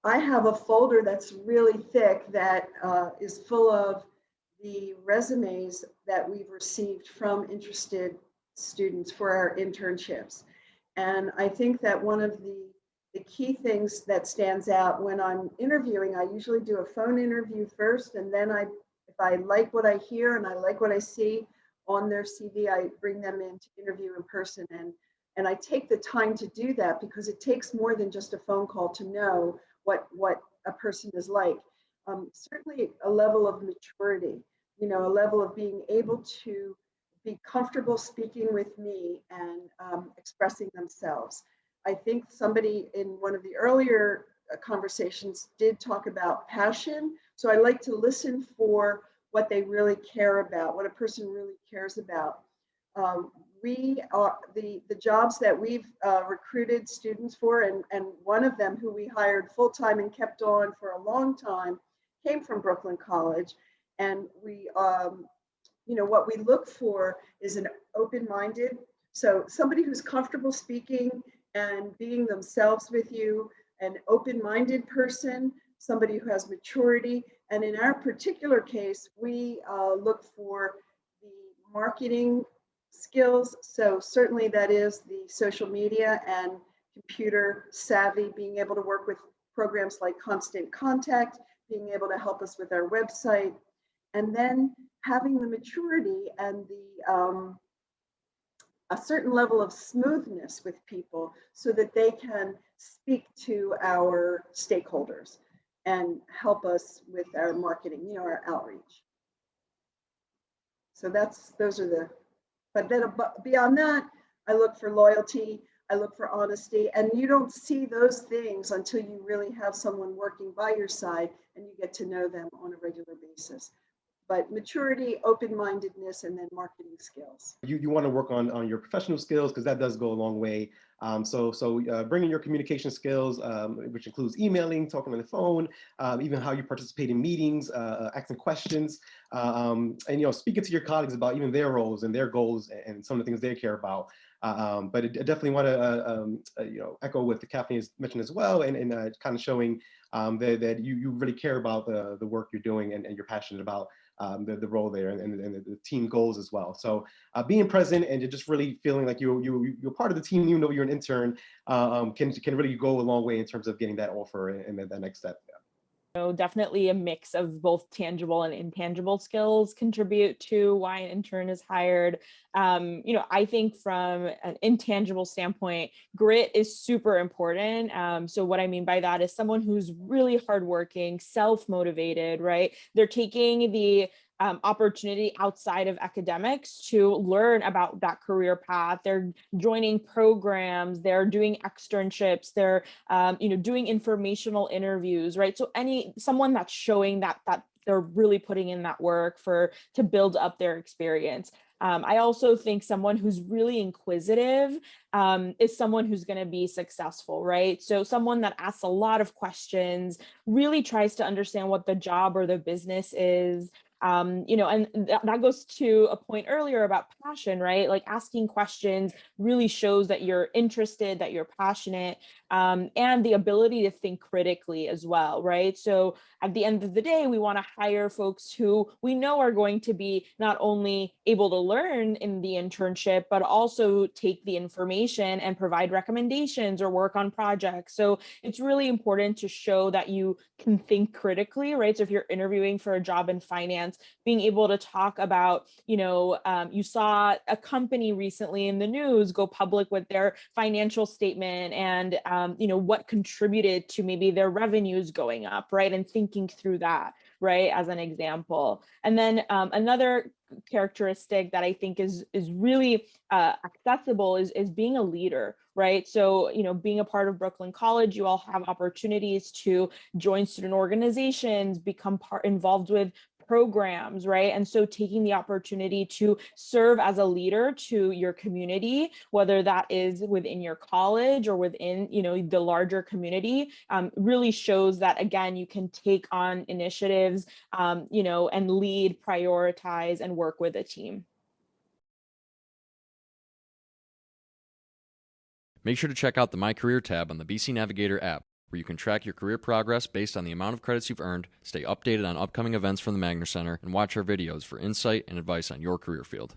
I have a folder that's really thick that is full of the resumes that we've received from interested students for our internships. And I think that one of the key things that stands out when I'm interviewing, I usually do a phone interview first, and then if I like what I hear and I like what I see on their CV, I bring them in to interview in person. And I take the time to do that because it takes more than just a phone call to know what a person is like. Certainly a level of maturity, a level of being able to be comfortable speaking with me and expressing themselves. I think somebody in one of the earlier conversations did talk about passion. So I like to listen for what they really care about, what a person really cares about. We are the jobs that we've recruited students for, and one of them who we hired full-time and kept on for a long time came from Brooklyn College. And what we look for is an open-minded, so somebody who's comfortable speaking and being themselves with you, an open-minded person, somebody who has maturity. And in our particular case, we look for the marketing skills. So certainly that is the social media and computer savvy, being able to work with programs like Constant Contact, being able to help us with our website, and then having the maturity and a certain level of smoothness with people so that they can speak to our stakeholders and help us with our marketing, our outreach. So those are but then beyond that, I look for loyalty, I look for honesty, and you don't see those things until you really have someone working by your side and you get to know them on a regular basis. But maturity, open-mindedness, and then marketing skills. You want to work on your professional skills because that does go a long way. So bringing your communication skills, which includes emailing, talking on the phone, even how you participate in meetings, asking questions, and speaking to your colleagues about even their roles and their goals and some of the things they care about. But I definitely want to echo what Kathleen has mentioned as well, and kind of showing that you really care about the work you're doing and you're passionate about the role there and the team goals as well. So being present and just really feeling like you're part of the team, even though you're an intern, can really go a long way in terms of getting that offer and that next step. Definitely a mix of both tangible and intangible skills contribute to why an intern is hired. I think from an intangible standpoint, grit is super important. So what I mean by that is someone who's really hardworking, self-motivated, right? They're taking the opportunity outside of academics to learn about that career path. They're joining programs, they're doing externships, they're doing informational interviews, right? So someone that's showing that they're really putting in that work to build up their experience. I also think someone who's really inquisitive is someone who's going to be successful, right? So someone that asks a lot of questions, really tries to understand what the job or the business is. And that goes to a point earlier about passion, right? Like asking questions really shows that you're interested, that you're passionate, and the ability to think critically as well, right? So at the end of the day, we want to hire folks who we know are going to be not only able to learn in the internship, but also take the information and provide recommendations or work on projects. So it's really important to show that you can think critically, right? So if you're interviewing for a job in finance, being able to talk about, you saw a company recently in the news go public with their financial statement and, what contributed to maybe their revenues going up, right? And thinking through that, right, as an example. And then another characteristic that I think is really accessible is being a leader, right? So, being a part of Brooklyn College, you all have opportunities to join student organizations, become involved with programs, right? And so taking the opportunity to serve as a leader to your community, whether that is within your college or within, the larger community, really shows that, again, you can take on initiatives, and lead, prioritize, and work with a team. Make sure to check out the My Career tab on the BC Navigator app. where you can track your career progress based on the amount of credits you've earned, stay updated on upcoming events from the Magner Center, and watch our videos for insight and advice on your career field.